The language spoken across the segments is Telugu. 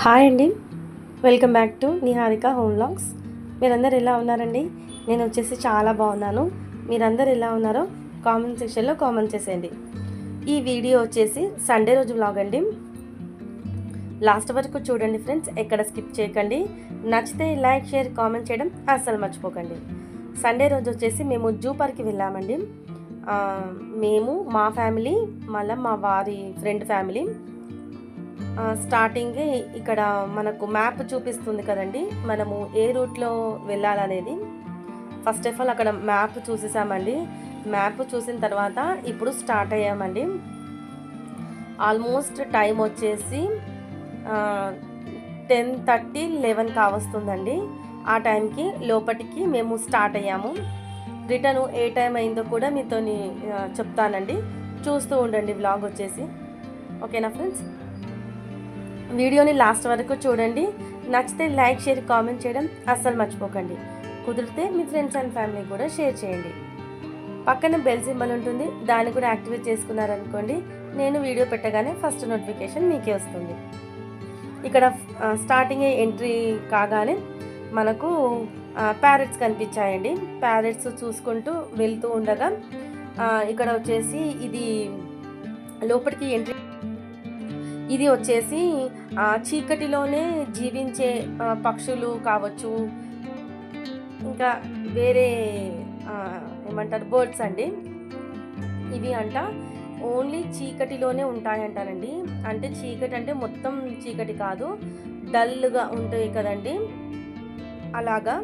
హాయ్ అండి, welcome back to Niharika home vlogs. మీరందరు ఎలా ఉన్నారండి? నేను వచ్చేసి చాలా బాగున్నాను. మీరందరు ఎలా ఉన్నారో కామెంట్ సెక్షన్లో కామెంట్ చేసేయండి. ఈ వీడియో వచ్చేసి సండే రోజు వ్లాగ్ అండి. లాస్ట్ వరకు చూడండి ఫ్రెండ్స్, ఎక్కడ స్కిప్ చేయకండి. నచ్చితే లైక్, షేర్, కామెంట్ చేయడం అస్సలు మర్చిపోకండి. సండే రోజు వచ్చేసి మేము జూ పార్క్కి వెళ్ళామండి. మేము, మా ఫ్యామిలీ, మళ్ళీ మా వారి ఫ్రెండ్ ఫ్యామిలీ. స్టార్టింగే ఇక్కడ మనకు మ్యాప్ చూపిస్తుంది కదండి, మనము ఏ రూట్లో వెళ్ళాలనేది. ఫస్ట్ ఆఫ్ ఆల్ అక్కడ మ్యాప్ చూసేసామండి. మ్యాప్ చూసిన తర్వాత ఇప్పుడు స్టార్ట్ అయ్యామండి. ఆల్మోస్ట్ టైం వచ్చేసి 10:30, 11 కావస్తుందండి. ఆ టైంకి లోపటికి మేము స్టార్ట్ అయ్యాము. రిటర్న్ ఏ టైం అయిందో కూడా మీతో చెప్తానండి. చూస్తూ ఉండండి వ్లాగ్ వచ్చేసి. ఓకేనా ఫ్రెండ్స్? వీడియోని లాస్ట్ వరకు చూడండి. నచ్చితే లైక్, షేర్, కామెంట్ చేయడం అస్సలు మర్చిపోకండి. కుదిరితే మీ ఫ్రెండ్స్ అండ్ ఫ్యామిలీ కూడా షేర్ చేయండి. పక్కన బెల్ సింబల్ ఉంటుంది, దాన్ని కూడా యాక్టివేట్ చేసుకున్నారనుకోండి, నేను వీడియో పెట్టగానే ఫస్ట్ నోటిఫికేషన్ మీకే వస్తుంది. ఇక్కడ స్టార్టింగ్ ఎంట్రీ కాగానే మనకు ప్యారెట్స్ కనిపించాయండి. ప్యారెట్స్ చూసుకుంటూ వెళ్తూ ఉండగా ఇక్కడ వచ్చేసి ఇది లోపలికి ఎంట్రీ. ఇది వచ్చేసి చీకటిలోనే జీవించే పక్షులు కావచ్చు, ఇంకా వేరే ఏమంటారు బర్డ్స్ అండి. ఇవి ఓన్లీ చీకటిలోనే ఉంటాయంటారండి. అంటే చీకటి అంటే మొత్తం చీకటి కాదు, డల్గా ఉంటాయి కదండి, అలాగా.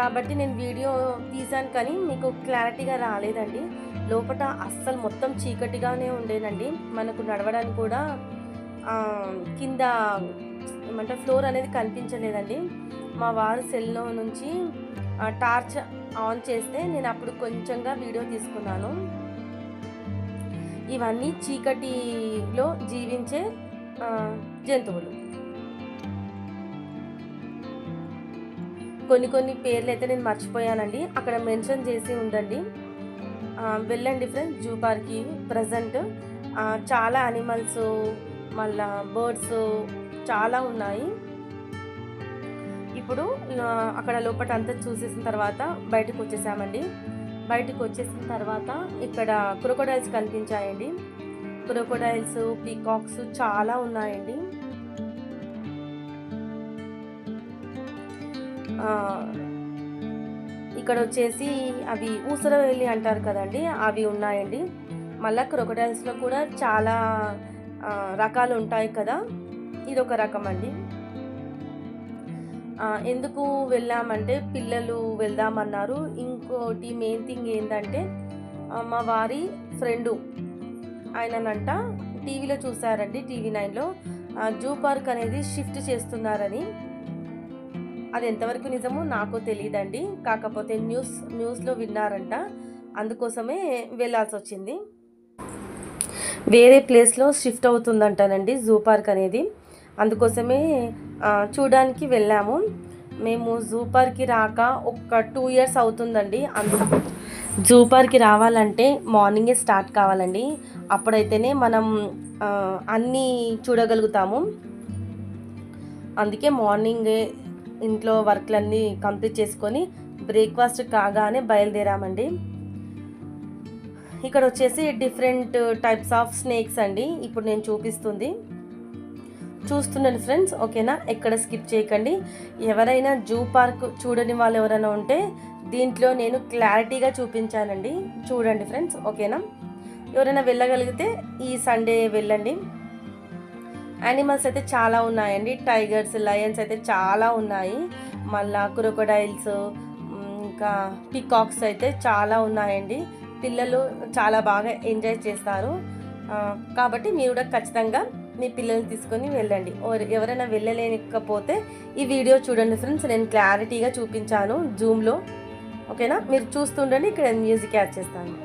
కాబట్టి నేను వీడియో తీసాను కానీ మీకు క్లారిటీగా రాలేదండి. లోపల అస్సలు మొత్తం చీకటిగానే ఉండేనండి. మనకు నడవడానికి కూడా కింద ఏమంటారు ఫ్లోర్ అనేది కనిపించలేదండి. మా వారు సెల్లో నుంచి టార్చ్ ఆన్ చేస్తే నేను అప్పుడు కొంచెంగా వీడియో తీసుకున్నాను. ఇవన్నీ చీకటిలో జీవించే జంతువులు. కొన్ని పేర్లు అయితే నేను మర్చిపోయానండి, అక్కడ మెన్షన్ చేసి ఉందండి. వెళ్ళండి ఫ్రెండ్స్, జూ పార్క్కి. ప్రజెంట్ చాలా యానిమల్స్, మళ్ళా బర్డ్స్ చాలా ఉన్నాయి. ఇప్పుడు అక్కడ లోపల అంతా చూసేసిన తర్వాత బయటకు వచ్చేసామండి. బయటకు వచ్చేసిన తర్వాత ఇక్కడ క్రొకోడైల్స్ కనిపించాయండి. క్రొకోడైల్స్, పీకాక్స్ చాలా ఉన్నాయండి. ఇక్కడ వచ్చేసి అవి ఊసరవెల్లి అంటారు కదండి, అవి ఉన్నాయండి. మళ్ళీ క్రొకోడైల్స్లో కూడా చాలా రకాలు ఉంటాయి కదా, ఇది ఒక రకం అండి. ఎందుకు వెళ్ళామంటే పిల్లలు వెళ్దామన్నారు. ఇంకోటి మెయిన్ థింగ్ ఏంటంటే మా వారి ఫ్రెండు ఆయనంట టీవీలో చూసారండి, టీవీ 9లో జూ పార్క్ అనేది షిఫ్ట్ చేస్తున్నారని. అది ఎంతవరకు నిజమో నాకు తెలియదండి, కాకపోతే న్యూస్లో విన్నారంట. అందుకోసమే వెళ్ళాల్సి వచ్చింది. వేరే ప్లేస్లో షిఫ్ట్ అవుతుందంటానండి జూ పార్క్ అనేది. అందుకోసమే చూడడానికి వెళ్ళాము. మేము జూ పార్క్కి రాక ఒక 2 years అవుతుందండి. జూ పార్క్కి రావాలంటే మార్నింగే స్టార్ట్ కావాలండి, అప్పుడైతేనే మనం అన్నీ చూడగలుగుతాము. అందుకే మార్నింగే ఇంట్లో వర్క్లన్నీ కంప్లీట్ చేసుకొని బ్రేక్ఫాస్ట్ కాగానే బయలుదేరామండి. ఇక్కడ వచ్చేసి డిఫరెంట్ టైప్స్ ఆఫ్ స్నేక్స్ అండి ఇప్పుడు నేను చూస్తున్నాను ఫ్రెండ్స్. ఓకేనా? ఎక్కడ స్కిప్ చేయకండి. ఎవరైనా జూ పార్క్ చూడని వాళ్ళు ఎవరైనా ఉంటే దీంట్లో నేను క్లారిటీగా చూపించానండి, చూడండి ఫ్రెండ్స్. ఓకేనా? ఎవరైనా వెళ్ళగలిగితే ఈ సండే వెళ్ళండి. యానిమల్స్ అయితే చాలా ఉన్నాయండి. టైగర్స్, లయన్స్ అయితే చాలా ఉన్నాయి. మళ్ళా క్రొకోడైల్స్, ఇంకా పీకాక్స్ అయితే చాలా ఉన్నాయండి. పిల్లలు చాలా బాగా ఎంజాయ్ చేస్తారు. కాబట్టి మీరు కూడా ఖచ్చితంగా మీ పిల్లల్ని తీసుకొని వెళ్ళండి. ఎవరైనా వెళ్ళలేకపోతే ఈ వీడియో చూడండి ఫ్రెండ్స్, నేను క్లారిటీగా చూపించాను జూమ్లో. ఓకేనా? మీరు చూస్తుండండి, ఇక్కడ మ్యూజిక్ యాడ్ చేస్తాను.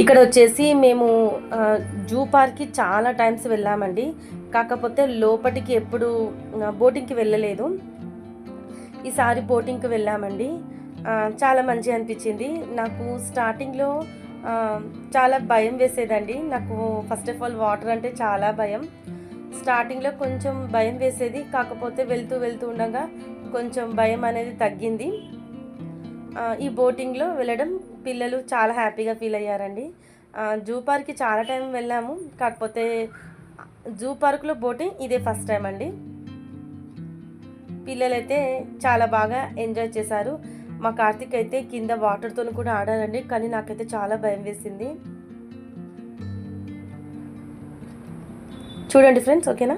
ఇక్కడ వచ్చేసి మేము జూ పార్క్కి చాలా టైమ్స్ వెళ్ళామండి. కాకపోతే లోపటికి ఎప్పుడు బోటింగ్కి వెళ్ళలేదు. ఈసారి బోటింగ్కి వెళ్ళామండి. చాలా మంచిగా అనిపించింది. నాకు స్టార్టింగ్లో చాలా భయం వేసేదండి. నాకు ఫస్ట్ ఆఫ్ ఆల్ వాటర్ అంటే చాలా భయం. స్టార్టింగ్లో కొంచెం భయం వేసేది. కాకపోతే వెళ్తూ వెళ్తూ ఉండగా కొంచెం భయం అనేది తగ్గింది. ఈ బోటింగ్లో వెళ్ళడం పిల్లలు చాలా హ్యాపీగా ఫీల్ అయ్యారండి. జూ పార్క్కి చాలా టైం వెళ్ళాము. కాకపోతే జూ పార్క్లో బోటింగ్ ఇదే ఫస్ట్ టైం అండి. పిల్లలైతే చాలా బాగా ఎంజాయ్ చేశారు. మా కార్తీక్ అయితే కింద వాటర్తో కూడా ఆడారండి. కానీ నాకైతే చాలా భయం వేసింది. చూడండి ఫ్రెండ్స్, ఓకేనా?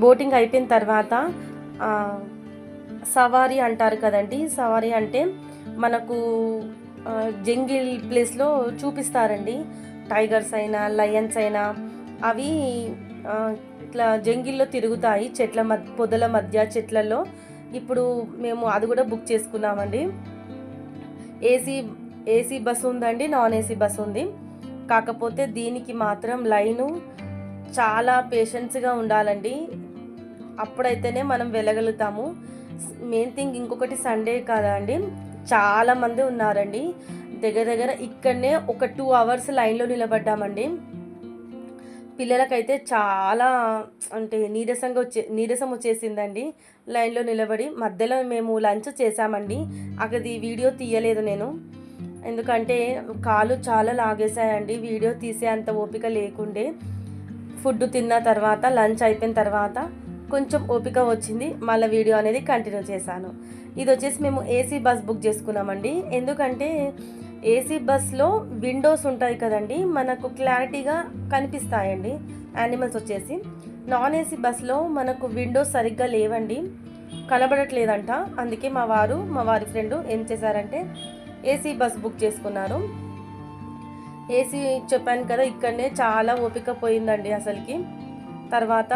బోటింగ్ అయిపోయిన తర్వాత సవారీ అంటారు కదండి. సవారీ అంటే మనకు జంగిల్ ప్లేస్లో చూపిస్తారండి. టైగర్స్ అయినా లయన్స్ అయినా అవి ఇట్లా జంగిల్లో తిరుగుతాయి, పొదల మధ్య చెట్లలో. ఇప్పుడు మేము అది కూడా బుక్ చేసుకున్నామండి. ఏసీ బస్సు ఉందండి, నాన్ ఏసీ బస్సు ఉంది. కాకపోతే దీనికి మాత్రం లైను చాలా పేషెన్స్గా ఉండాలండి. అప్పుడైతేనే మనం వెళ్ళగలుగుతాము. మెయిన్ థింగ్ ఇంకొకటి, సండే కదా అండి, చాలామంది ఉన్నారండి. దగ్గర ఇక్కడనే ఒక 2 hours లైన్లో నిలబడ్డామండి. పిల్లలకైతే చాలా అంటే నీరసం వచ్చేసిందండి లైన్లో నిలబడి. మధ్యలో మేము లంచ్ చేసామండి. అక్కడి వీడియో తీయలేదు నేను, ఎందుకంటే కాలు చాలా లాగేశాయండి. వీడియో తీసే అంత ఓపిక లేకుండే. ఫుడ్ తిన్న తర్వాత, లంచ్ అయిపోయిన తర్వాత కొంచెం ఓపిక వచ్చింది, మళ్ళీ వీడియో అనేది కంటిన్యూ చేశాను. ఇది వచ్చేసి మేము ఏసీ బస్ బుక్ చేసుకున్నామండి. ఎందుకంటే ఏసీ బస్లో విండోస్ ఉంటాయి కదండి, మనకు క్లారిటీగా కనిపిస్తాయండి యానిమల్స్ వచ్చేసి. నాన్ ఏసీ బస్లో మనకు విండోస్ సరిగ్గా లేవండి, కనబడట్లేదంట. అందుకే మా వారి ఫ్రెండ్ ఏం చేశారంటే ఏసీ బస్ బుక్ చేసుకున్నారు. ఏసీ చెప్పాను కదా, ఇక్కడనే చాలా ఓపిక పోయిందండి అసలుకి. తర్వాత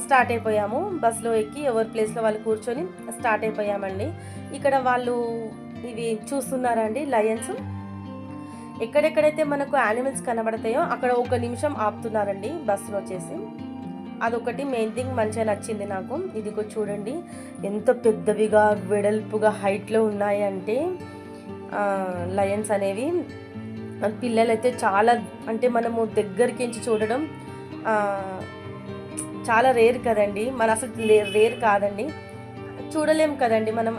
స్టార్ట్ అయిపోయాము. బస్సులో ఎక్కి ఎవరి ప్లేస్లో వాళ్ళు కూర్చొని స్టార్ట్ అయిపోయామండి. ఇక్కడ వాళ్ళు ఇవి చూస్తున్నారండి, లయన్స్. ఎక్కడెక్కడైతే మనకు యానిమల్స్ కనబడతాయో అక్కడ 1 నిమిషం ఆపుతున్నారండి బస్సులో వచ్చేసి. అదొకటి మెయిన్ థింగ్ మంచిగా నచ్చింది నాకు. ఇదిగో చూడండి ఎంత పెద్దవిగా వెడల్పుగా హైట్లో ఉన్నాయి అంటే లయన్స్ అనేవి. పిల్లలైతే చాలా, అంటే మనము దగ్గరికించి చూడడం చాలా రేర్ కదండి, మన అసలు రేర్ కాదండి, చూడలేం కదండి మనం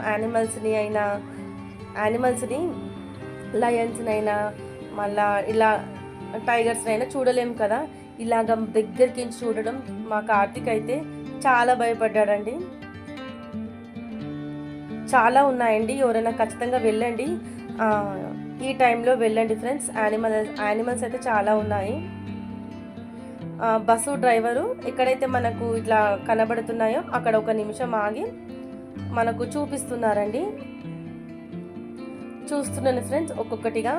యానిమల్స్ని లయన్స్ని అయినా మళ్ళా ఇలా టైగర్స్ని అయినా చూడలేం కదా. ఇలాగ దగ్గరికి చూడడం మా కార్తీక్ అయితే చాలా భయపడ్డాడండి. చాలా ఉన్నాయండి, ఎవరైనా ఖచ్చితంగా వెళ్ళండి, ఈ టైంలో వెళ్ళండి ఫ్రెండ్స్. యానిమల్స్ అయితే చాలా ఉన్నాయి. బస్సు డ్రైవరు ఎక్కడైతే మనకు ఇట్లా కనబడుతున్నాయో అక్కడ ఒక నిమిషం ఆగి మనకు చూపిస్తున్నారండి. చూస్తున్నాను ఫ్రెండ్స్ ఒక్కొక్కటిగా,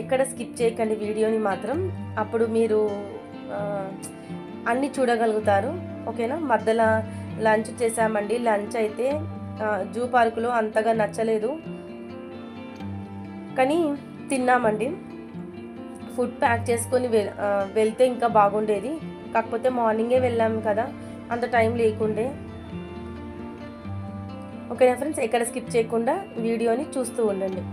ఎక్కడ స్కిప్ చేయకండి వీడియోని మాత్రం, అప్పుడు మీరు అన్నీ చూడగలుగుతారు. ఓకేనా. మధ్యలో లంచ్ చేసామండి. లంచ్ అయితే జూ పార్కులో అంతగా నచ్చలేదు, కానీ తిన్నామండి. ఫుడ్ ప్యాక్ చేసుకొని వెళ్తే ఇంకా బాగుండేది, కాకపోతే మార్నింగే వెళ్ళాము కదా, అంత టైం లేకుండే. ఓకేనా ఫ్రెండ్స్, ఎక్కడ స్కిప్ చేయకుండా వీడియోని చూస్తూ ఉండండి.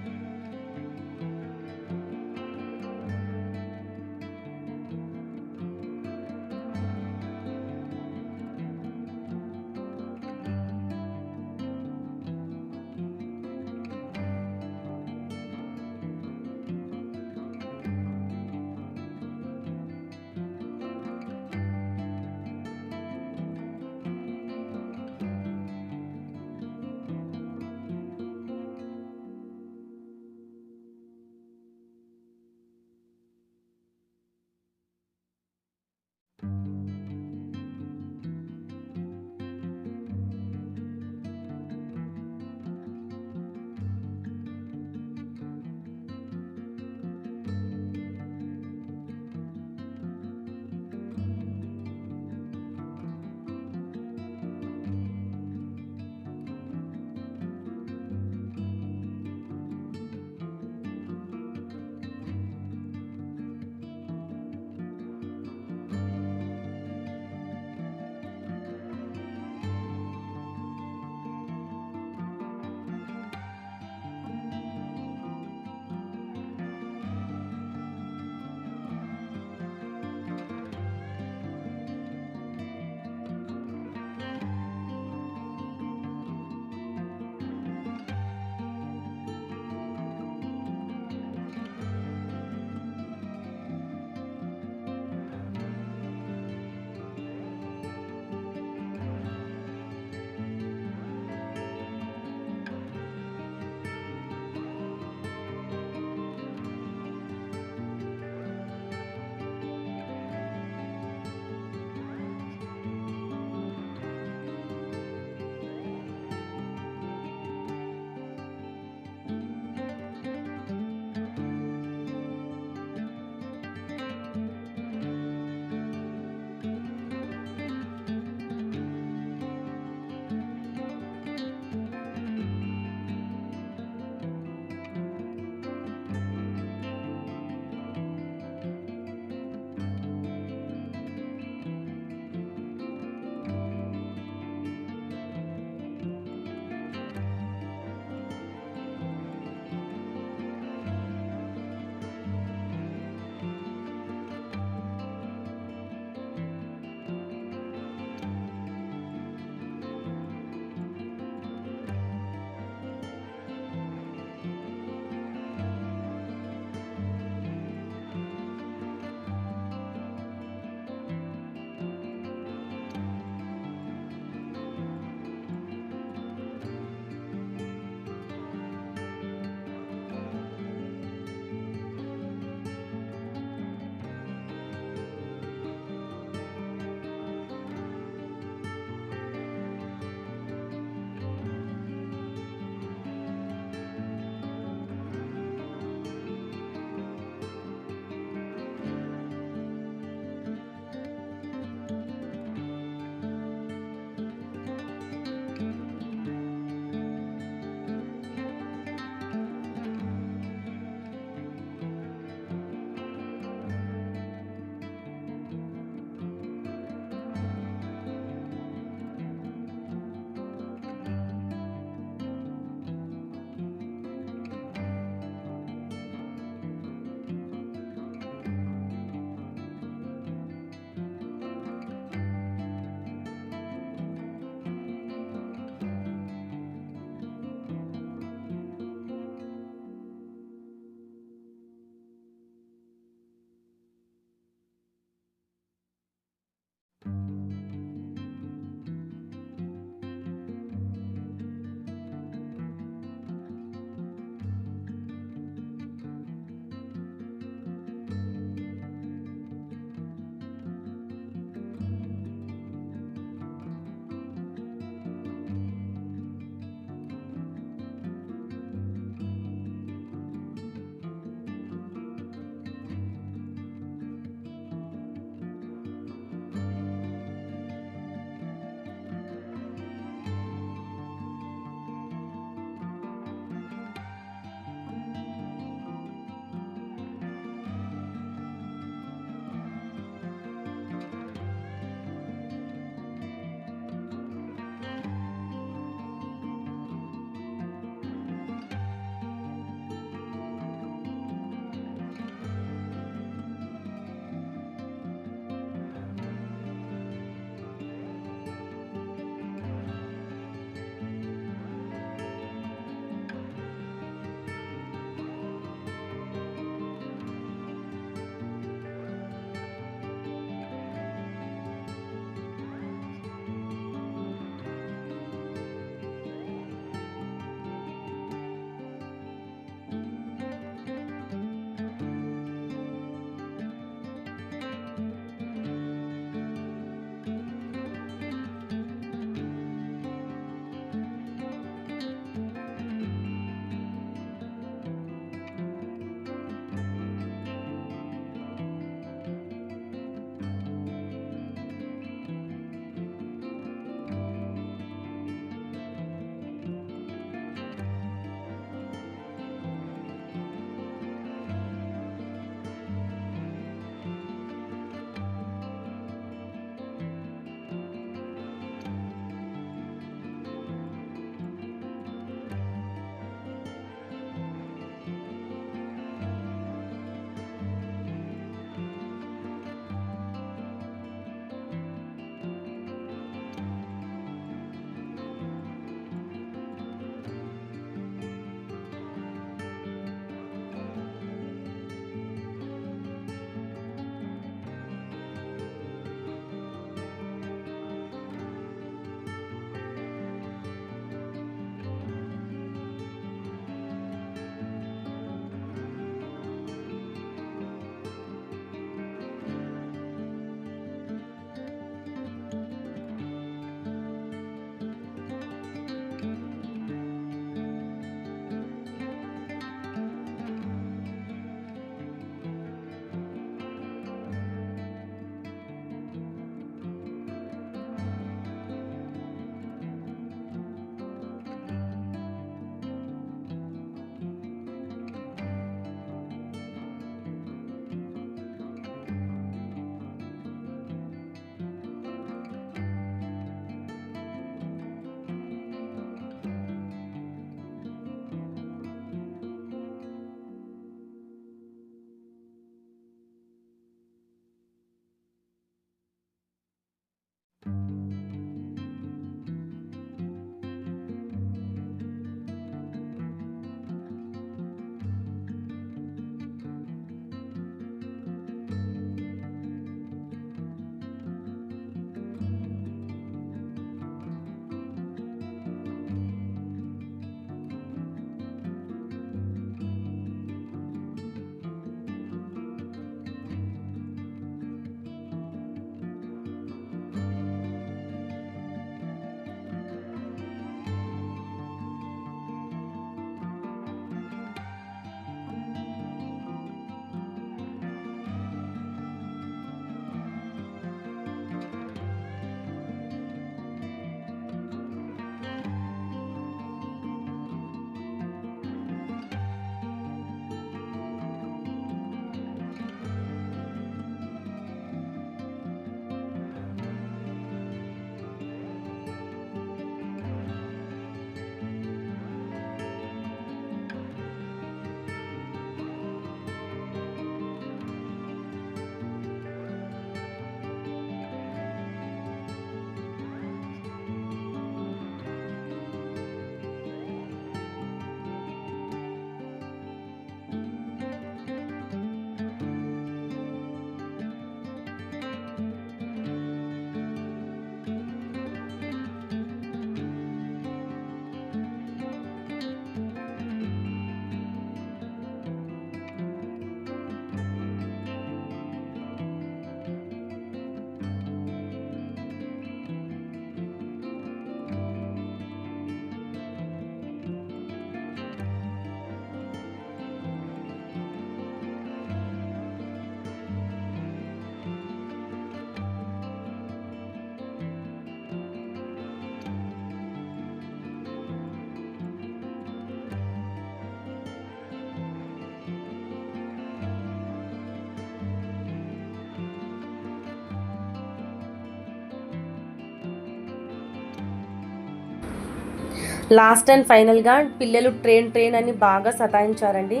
లాస్ట్ అండ్ ఫైనల్గా పిల్లలు ట్రైన్ అని బాగా సతాయించారండి.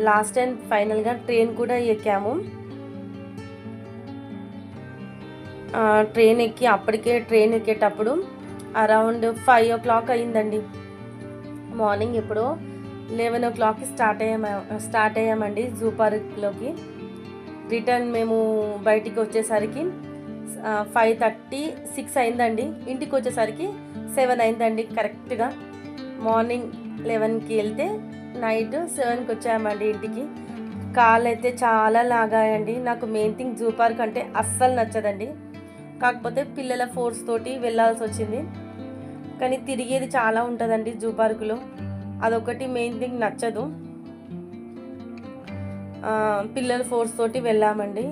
లాస్ట్ అండ్ ఫైనల్గా ట్రైన్ కూడా ఎక్కాము. ట్రైన్ ఎక్కి అప్పటికే ట్రైన్ ఎక్కేటప్పుడు అరౌండ్ 5 o'clock అయిందండి. మార్నింగ్ ఎప్పుడో 11 o'clockకి స్టార్ట్ అయ్యామండి జూ పార్క్లోకి. రిటర్న్ మేము బయటికి వచ్చేసరికి 5:30, 6 అయిందండి. ఇంటికి వచ్చేసరికి 7 అయిందండి కరెక్ట్గా. మార్నింగ్ 11కి వెళ్తే నైట్ 7కి వచ్చామండి ఇంటికి. కాళ్ళు అయితే చాలా లాగాయండి. నాకు మెయిన్ థింగ్ జూ పార్క్ అంటే అస్సలు నచ్చదండి. కాకపోతే పిల్లల ఫోర్స్ తోటి వెళ్ళాల్సి వచ్చింది. కానీ తిరిగేది చాలా ఉంటుందండి జూ పార్కులో, అదొకటి మెయిన్ థింగ్ నచ్చదు. పిల్లల ఫోర్స్ తోటి వెళ్ళామండి.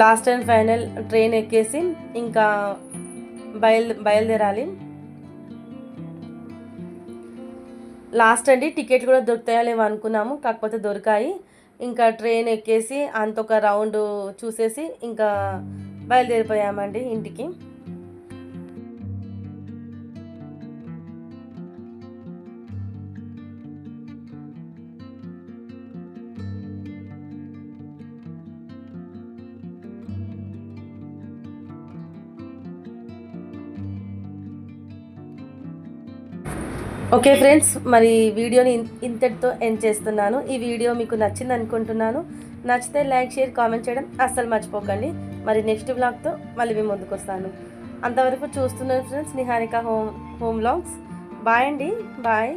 లాస్ట్ అండ్ ఫైనల్ ట్రైన్ ఎక్కేసి ఇంకా బయలుదేరాలి. లాస్ట్ అండి టికెట్ కూడా దొరుకుతాయో లేవో అనుకున్నాము, కాకపోతే దొరికాయి. ఇంకా ట్రైన్ ఎక్కేసి అంతొక రౌండ్ చూసేసి ఇంకా బయలుదేరిపోయామండి ఇంటికి. ఓకే ఫ్రెండ్స్, మరి వీడియోని ఇంతటితో ఎండ్ చేస్తున్నాను. ఈ వీడియో మీకు నచ్చింది అనుకుంటున్నాను. నచ్చితే లైక్, షేర్, కామెంట్ చేయడం అస్సలు మర్చిపోకండి. మరి నెక్స్ట్ వ్లాగ్తో మళ్ళీ మీ ముందుకు వస్తాను. అంతవరకు చూస్తున్నాను friends, Niharika home vlogs. Bye అండి, బాయ్.